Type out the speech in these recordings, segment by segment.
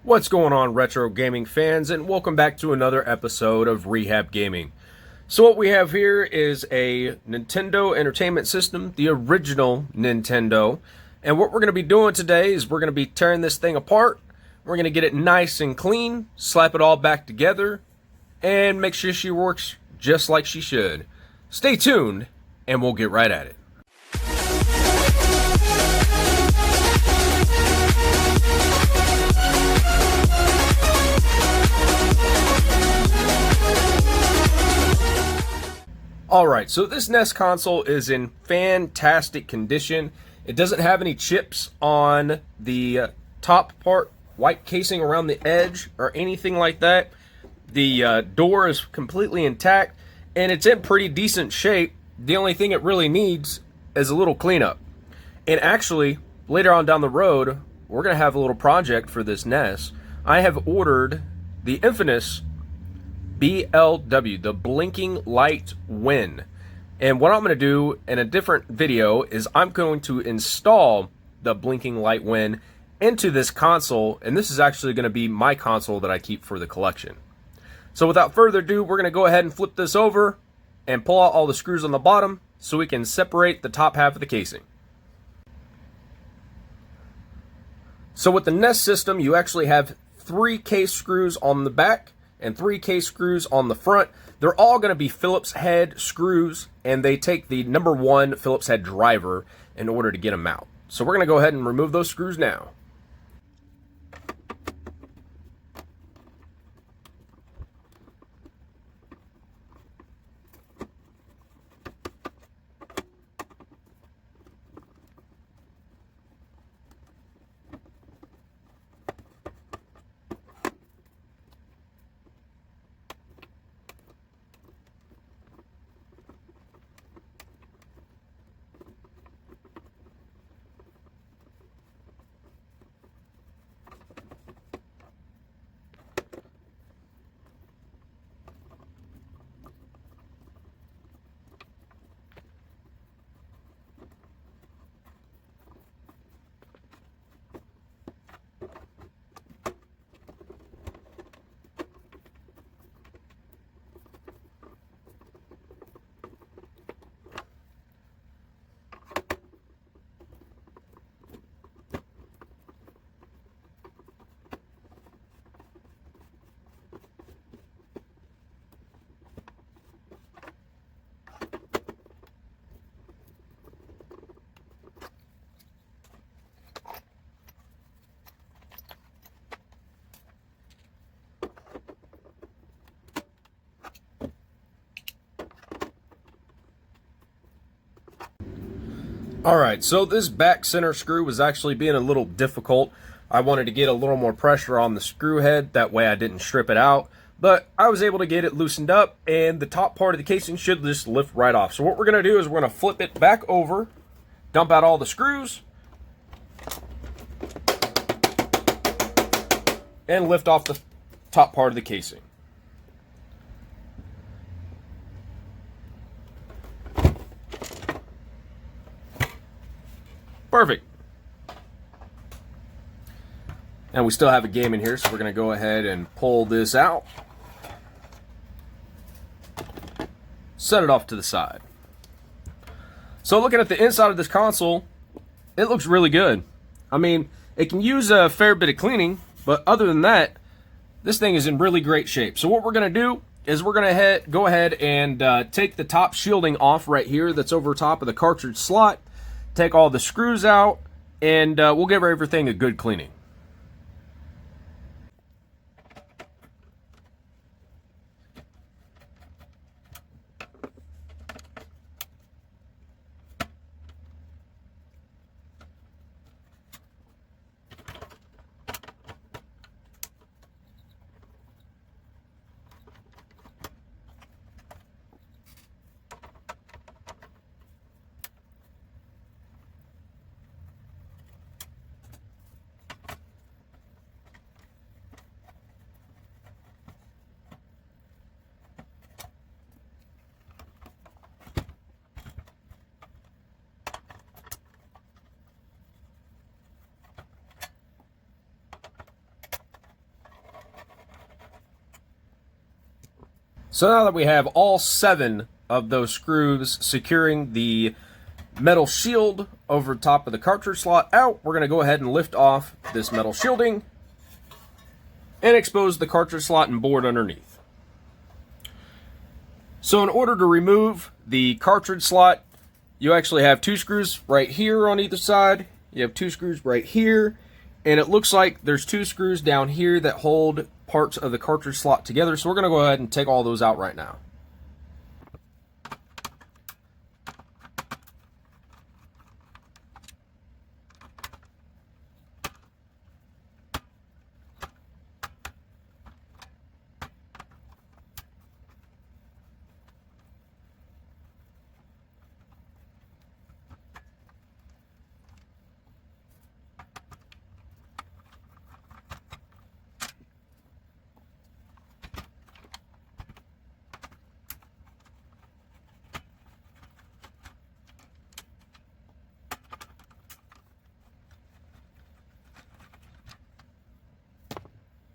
What's going on, retro gaming fans, and welcome back to another episode of Rehab Gaming. So what we have here is a Nintendo Entertainment System, the original Nintendo, and what we're going to be doing today is we're going to be tearing this thing apart. We're going to get it nice and clean, slap it all back together, and make sure she works just like she should. Stay tuned, and we'll get right at it. Alright, so this NES console is in fantastic condition. It doesn't have any chips on the top part, white casing around the edge, or anything like that. The door is completely intact, and it's in pretty decent shape. The only thing it really needs is a little cleanup. And actually, later on down the road, we're going to have a little project for this NES. I have ordered the infamous BLW, the blinking light win. And what I'm going to do in a different video is I'm going to install the blinking light win into this console, and this is actually going to be my console that I keep for the collection. So without further ado, we're going to go ahead and flip this over and pull out all the screws on the bottom so we can separate the top half of the casing. So with the NES system, you actually have 3 case screws on the back and 3 case screws on the front. They're all going to be Phillips head screws, and they take the number 1 Phillips head driver in order to get them out. So we're going to go ahead and remove those screws now. Alright, so this back center screw was actually being a little difficult. I wanted to get a little more pressure on the screw head, that way I didn't strip it out. But I was able to get it loosened up, and the top part of the casing should just lift right off. So what we're going to do is we're going to flip it back over, dump out all the screws, and lift off the top part of the casing. Perfect. And we still have a game in here, so we're going to go ahead and pull this out. Set it off to the side. So looking at the inside of this console, it looks really good. I mean, it can use a fair bit of cleaning, but other than that, this thing is in really great shape. So what we're going to do is we're going to go ahead and take the top shielding off right here that's over top of the cartridge slot. Take all the screws out, and we'll give everything a good cleaning. So now that we have all 7 of those screws securing the metal shield over top of the cartridge slot out, we're going to go ahead and lift off this metal shielding and expose the cartridge slot and board underneath. So in order to remove the cartridge slot, you actually have 2 screws right here on either side. You have 2 screws right here, and it looks like there's 2 screws down here that hold parts of the cartridge slot together. So we're going to go ahead and take all those out right now.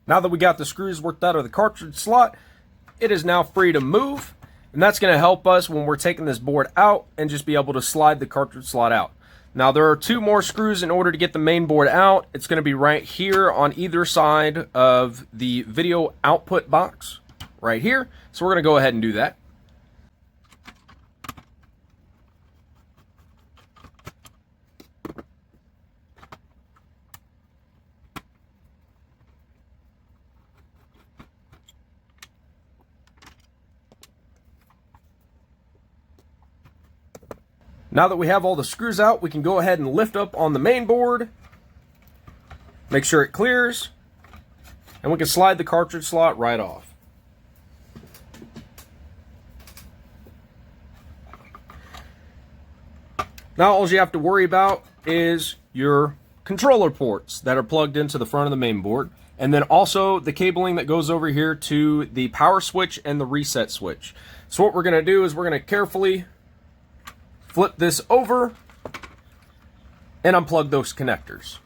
Now that we got the screws worked out of the cartridge slot, it is now free to move, and that's going to help us when we're taking this board out and just be able to slide the cartridge slot out. Now there are 2 more screws in order to get the main board out. It's going to be right here on either side of the video output box, right here. So we're going to go ahead and do that. Now that we have all the screws out, we can go ahead and lift up on the main board, make sure it clears, and we can slide the cartridge slot right off. Now all you have to worry about is your controller ports that are plugged into the front of the main board, and then also the cabling that goes over here to the power switch and the reset switch. So what we're going to do is we're going to carefully flip this over and unplug those connectors.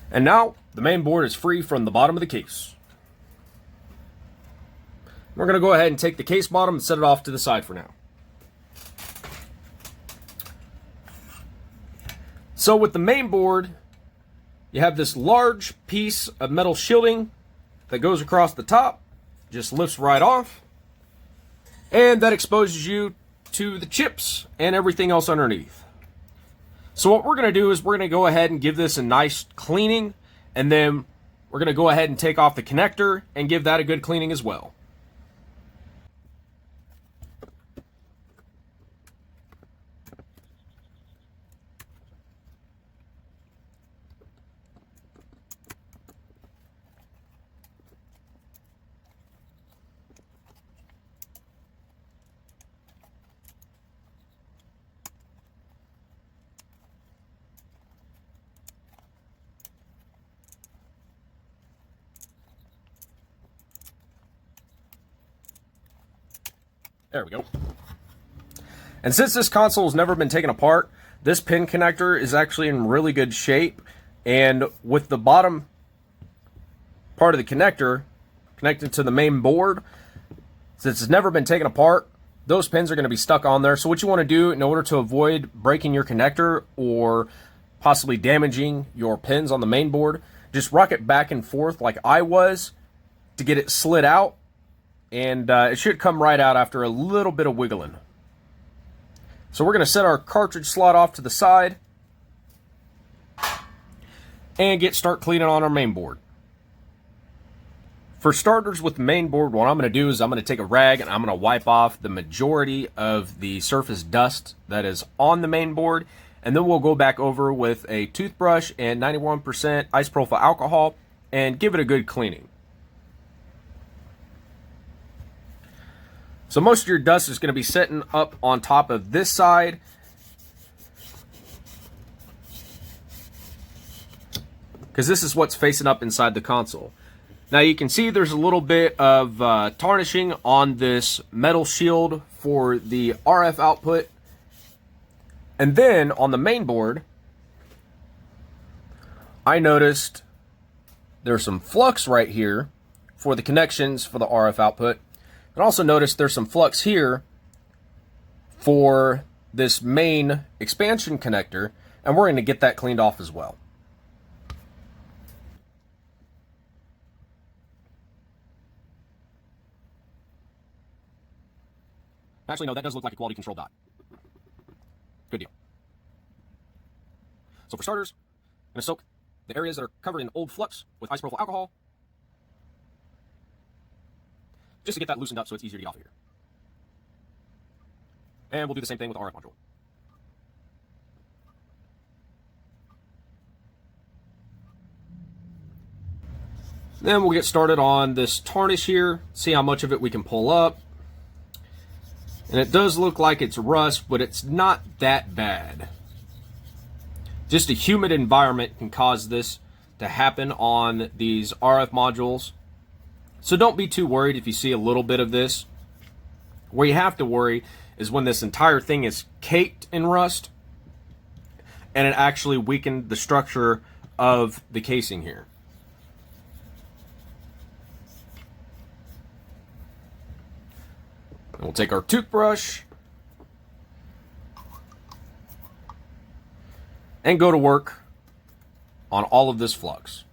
And now the main board is free from the bottom of the case. We're going to go ahead and take the case bottom and set it off to the side for now. So with the main board, you have this large piece of metal shielding that goes across the top, just lifts right off. And that exposes you to the chips and everything else underneath. So what we're going to do is we're going to go ahead and give this a nice cleaning, and then we're going to go ahead and take off the connector and give that a good cleaning as well. There we go. And since this console has never been taken apart, this pin connector is actually in really good shape. And with the bottom part of the connector connected to the main board, since it's never been taken apart, those pins are going to be stuck on there. So what you want to do in order to avoid breaking your connector or possibly damaging your pins on the main board, just rock it back and forth like I was to get it slid out. And it should come right out after a little bit of wiggling. So we're going to set our cartridge slot off to the side and start cleaning on our main board. For starters with the main board, what I'm going to do is I'm going to take a rag and I'm going to wipe off the majority of the surface dust that is on the main board. And then we'll go back over with a toothbrush and 91% isopropyl alcohol and give it a good cleaning. So most of your dust is going to be sitting up on top of this side. Because this is what's facing up inside the console. Now you can see there's a little bit of tarnishing on this metal shield for the RF output. And then on the main board, I noticed there's some flux right here for the connections for the RF output. And also notice there's some flux here for this main expansion connector, and we're going to get that cleaned off as well. Actually, no, that does look like a quality control dot. Good deal. So for starters, I'm going to soak the areas that are covered in old flux with isopropyl alcohol, just to get that loosened up so it's easier to get off of here. And we'll do the same thing with the RF module. Then we'll get started on this tarnish here, see how much of it we can pull up. And it does look like it's rust, but it's not that bad. Just a humid environment can cause this to happen on these RF modules. So don't be too worried if you see a little bit of this. Where you have to worry is when this entire thing is caked in rust and it actually weakened the structure of the casing here. And we'll take our toothbrush and go to work on all of this flux.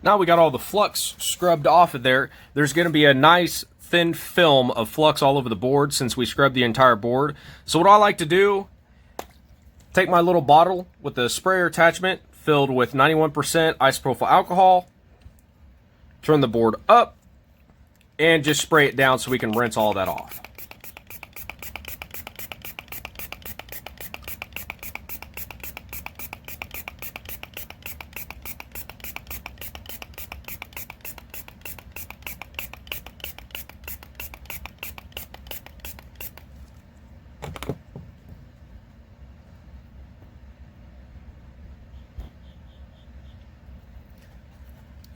Now we got all the flux scrubbed off of there. There's going to be a nice thin film of flux all over the board since we scrubbed the entire board. So what I like to do, take my little bottle with the sprayer attachment filled with 91% isopropyl alcohol, turn the board up, and just spray it down so we can rinse all that off.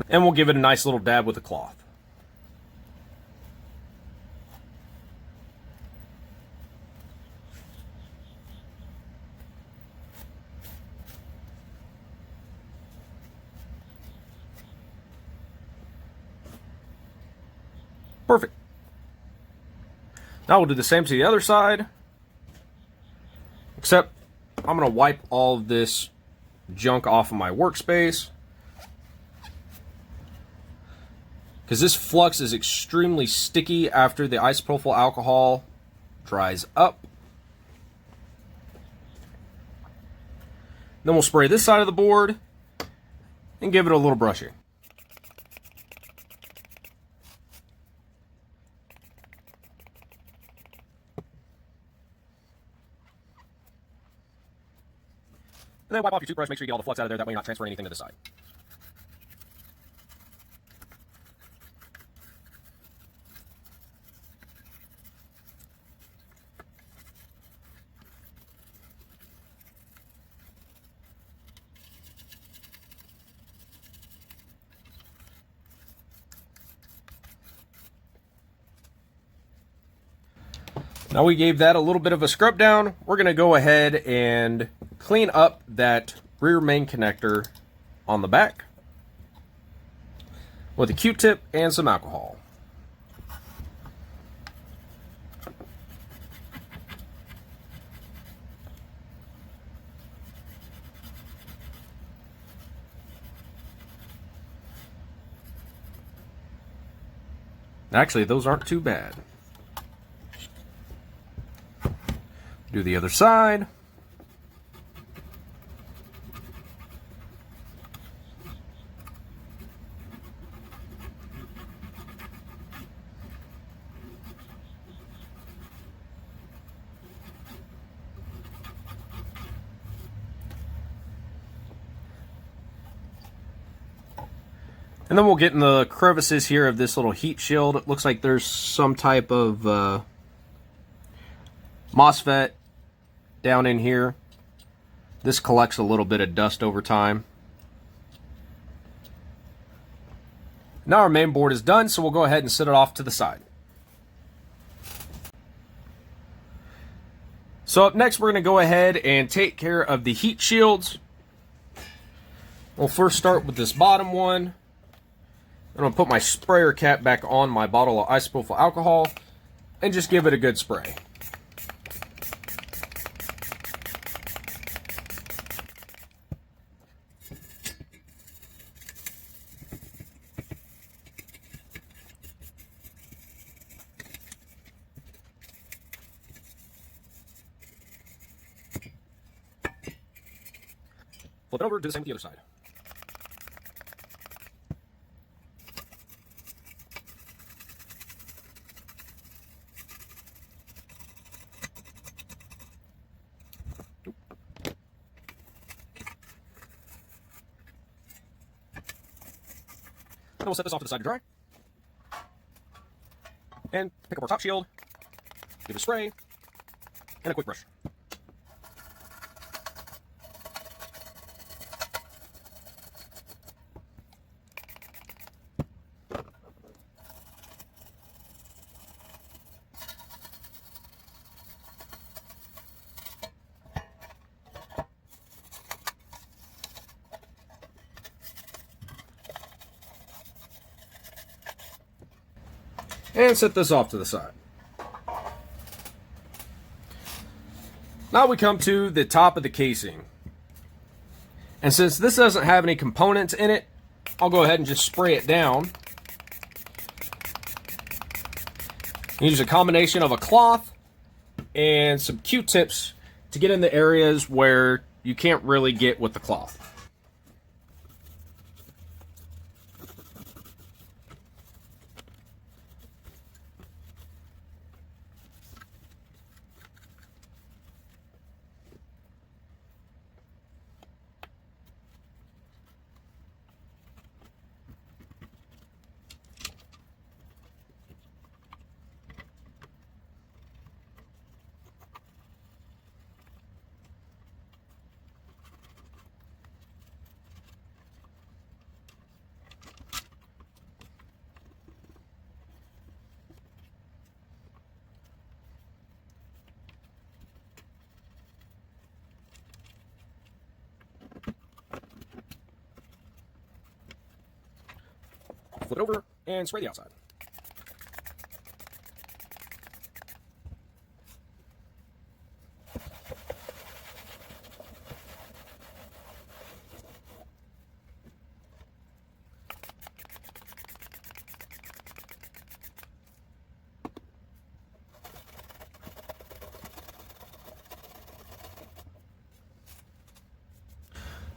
And we'll give it a nice little dab with a cloth. Perfect. Now we'll do the same to the other side, except I'm going to wipe all of this junk off of my workspace, because this flux is extremely sticky after the isopropyl alcohol dries up. Then we'll spray this side of the board and give it a little brushing. And then wipe off your toothbrush, make sure you get all the flux out of there, that way you're not transferring anything to the side. Now we gave that a little bit of a scrub down. We're going to go ahead and clean up that rear main connector on the back with a Q-tip and some alcohol. Actually, those aren't too bad. Do the other side. And then we'll get in the crevices here of this little heat shield. It looks like there's some type of MOSFET down in here. This collects a little bit of dust over time. Now our main board is done, so we'll go ahead and set it off to the side. So up next, we're going to go ahead and take care of the heat shields. We'll first start with this bottom one. I'm going to put my sprayer cap back on my bottle of isopropyl alcohol and just give it a good spray. Flip it over, do the same with the other side. Then we'll set this off to the side to dry. And pick up our top shield, give it a spray, and a quick brush. And set this off to the side. Now we come to the top of the casing. And since this doesn't have any components in it, I'll go ahead and just spray it down. Use a combination of a cloth and some Q-tips to get in the areas where you can't really get with the cloth. Flip it over and spray the outside.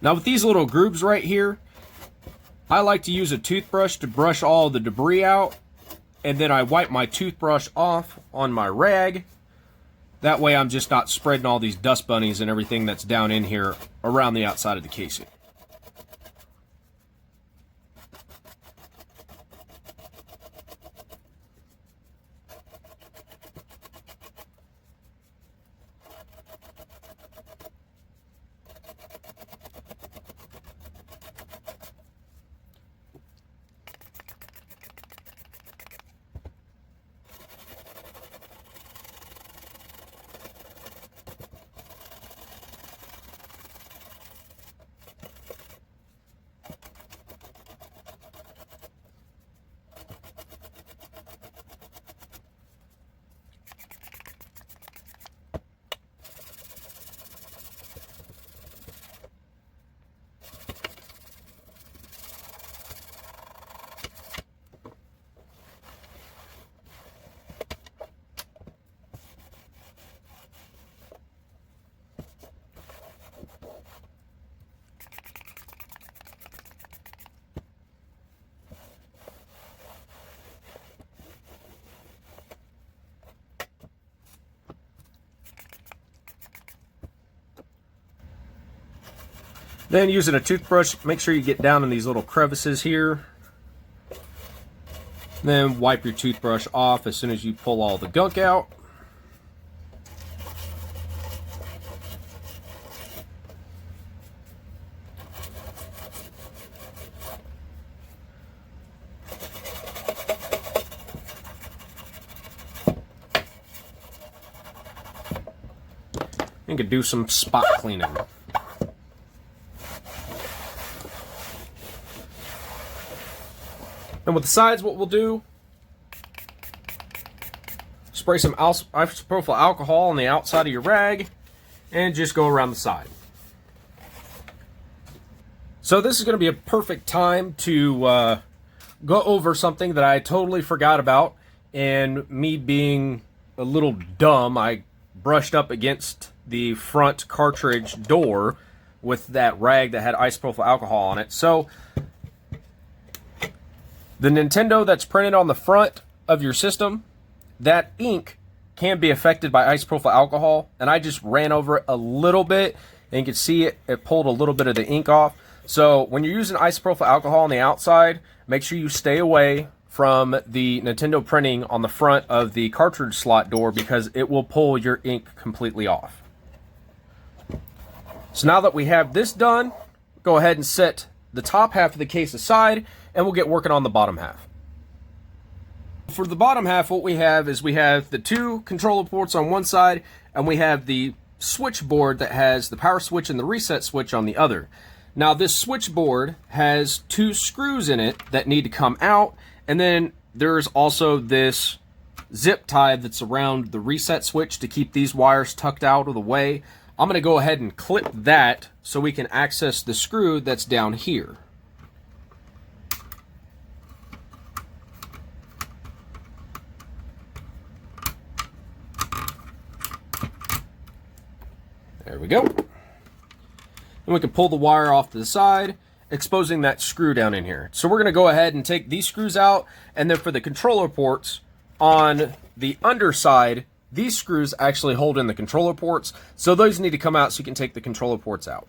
Now with these little grooves right here, I like to use a toothbrush to brush all the debris out, and then I wipe my toothbrush off on my rag. That way I'm just not spreading all these dust bunnies and everything that's down in here around the outside of the casing. Then using a toothbrush, make sure you get down in these little crevices here Then wipe your toothbrush off as soon as you pull all the gunk out. You could do some spot cleaning. And with the sides, what we'll do, spray some isopropyl alcohol on the outside of your rag and just go around the side. So this is going to be a perfect time to go over something that I totally forgot about, and me being a little dumb, I brushed up against the front cartridge door with that rag that had isopropyl alcohol on it. So the Nintendo that's printed on the front of your system, that ink can be affected by isopropyl alcohol, and I just ran over it a little bit, and you can see it pulled a little bit of the ink off. So when you're using isopropyl alcohol on the outside, make sure you stay away from the Nintendo printing on the front of the cartridge slot door, because it will pull your ink completely off. So now that we have this done, go ahead and set the top half of the case aside, and we'll get working on the bottom half. For the bottom half, what we have is we have the two controller ports on one side, and we have the switchboard that has the power switch and the reset switch on the other. Now this switchboard has two screws in it that need to come out, and then there's also this zip tie that's around the reset switch to keep these wires tucked out of the way. I'm going to go ahead and clip that so we can access the screw that's down here. There we go. And we can pull the wire off to the side, exposing that screw down in here. So we're going to go ahead and take these screws out, and then for the controller ports on the underside, these screws actually hold in the controller ports, so those need to come out so you can take the controller ports out.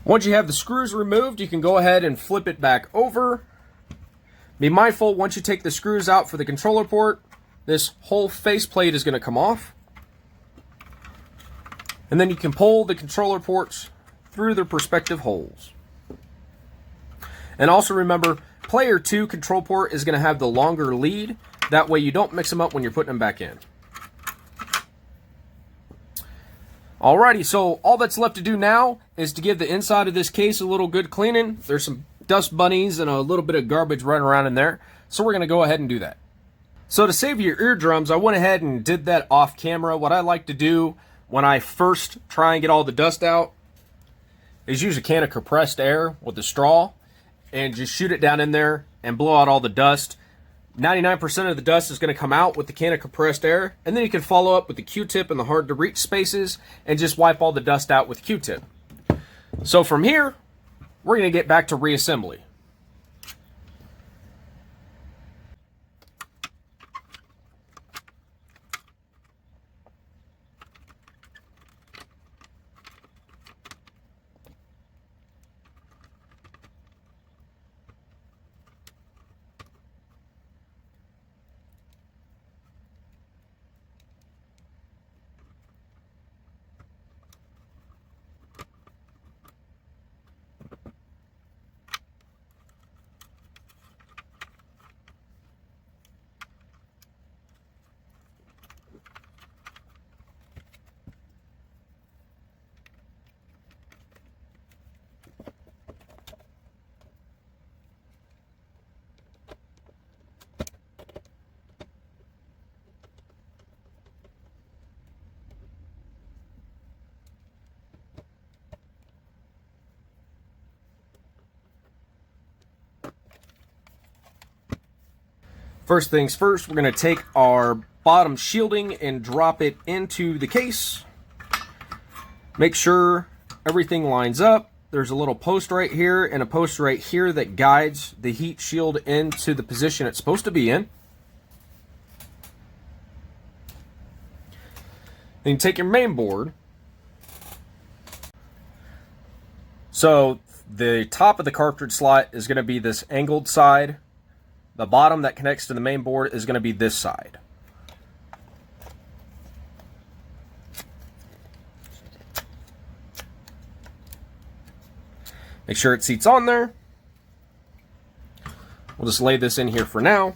Once you have the screws removed, you can go ahead and flip it back over. Be mindful, once you take the screws out for the controller port, this whole faceplate is going to come off. And then you can pull the controller ports through their respective holes. And also remember, player 2 control port is going to have the longer lead. That way you don't mix them up when you're putting them back in. Alrighty, so all that's left to do now is to give the inside of this case a little good cleaning. There's some dust bunnies and a little bit of garbage running around in there, so we're going to go ahead and do that. So to save your eardrums, I went ahead and did that off camera. What I like to do when I first try and get all the dust out is use a can of compressed air with a straw and just shoot it down in there and blow out all the dust. 99% of the dust is going to come out with the can of compressed air, and then you can follow up with the Q-tip in the hard to reach spaces and just wipe all the dust out with Q-tip. So from here, we're going to get back to reassembly. First things first, we're going to take our bottom shielding and drop it into the case. Make sure everything lines up. There's a little post right here and a post right here that guides the heat shield into the position it's supposed to be in. Then you take your main board. So the top of the cartridge slot is going to be this angled side. The bottom that connects to the main board is going to be this side. Make sure it seats on there. We'll just lay this in here for now.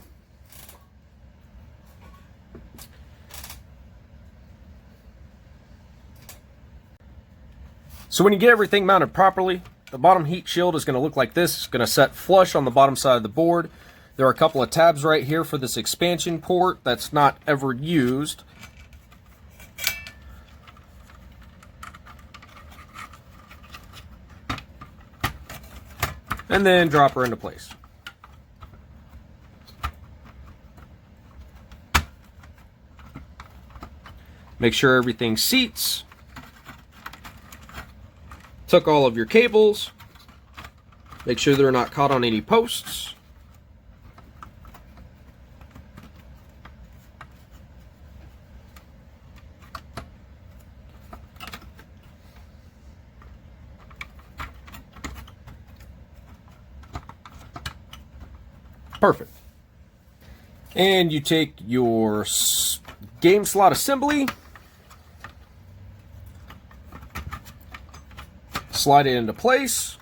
So when you get everything mounted properly, the bottom heat shield is going to look like this. It's going to set flush on the bottom side of the board. There are a couple of tabs right here for this expansion port that's not ever used. And then drop her into place. Make sure everything seats. Tuck all of your cables. Make sure they're not caught on any posts. Perfect. And you take your game slot assembly, slide it into place.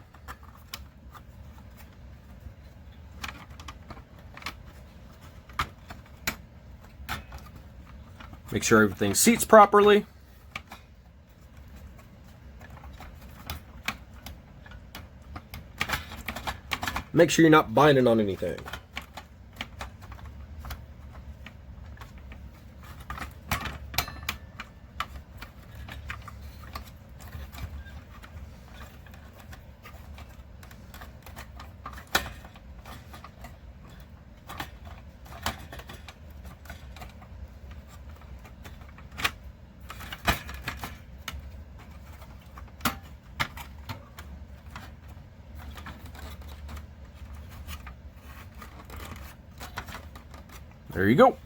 Make sure everything seats properly. Make sure you're not binding on anything. There you go.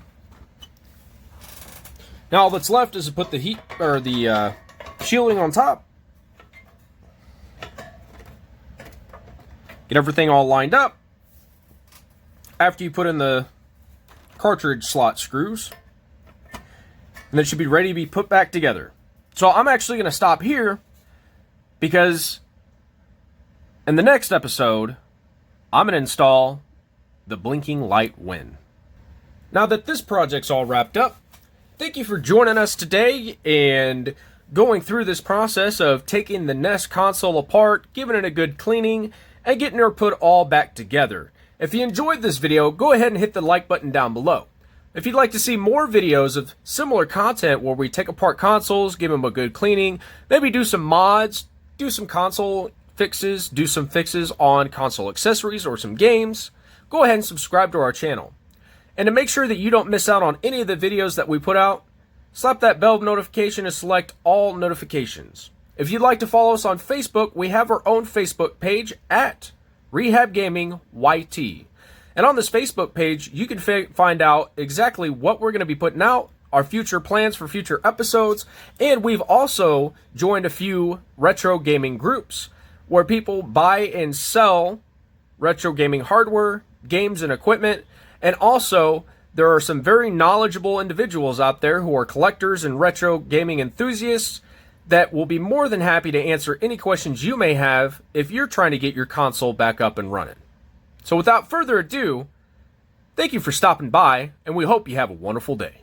Now all that's left is to put the heat or the shielding on top. Get everything all lined up. After you put in the cartridge slot screws, and it should be ready to be put back together. So I'm actually going to stop here because in the next episode, I'm going to install the blinking light win. Now that this project's all wrapped up, thank you for joining us today and going through this process of taking the NES console apart, giving it a good cleaning, and getting her put all back together. If you enjoyed this video, go ahead and hit the like button down below. If you'd like to see more videos of similar content where we take apart consoles, give them a good cleaning, maybe do some mods, do some console fixes, do some fixes on console accessories or some games, go ahead and subscribe to our channel. And to make sure that you don't miss out on any of the videos that we put out, slap that bell notification and select all notifications. If you'd like to follow us on Facebook, we have our own Facebook page at Rehab Gaming YT. And on this Facebook page, you can find out exactly what we're going to be putting out, our future plans for future episodes, and we've also joined a few retro gaming groups where people buy and sell retro gaming hardware, games, and equipment. And also, there are some very knowledgeable individuals out there who are collectors and retro gaming enthusiasts that will be more than happy to answer any questions you may have if you're trying to get your console back up and running. So without further ado, thank you for stopping by, and we hope you have a wonderful day.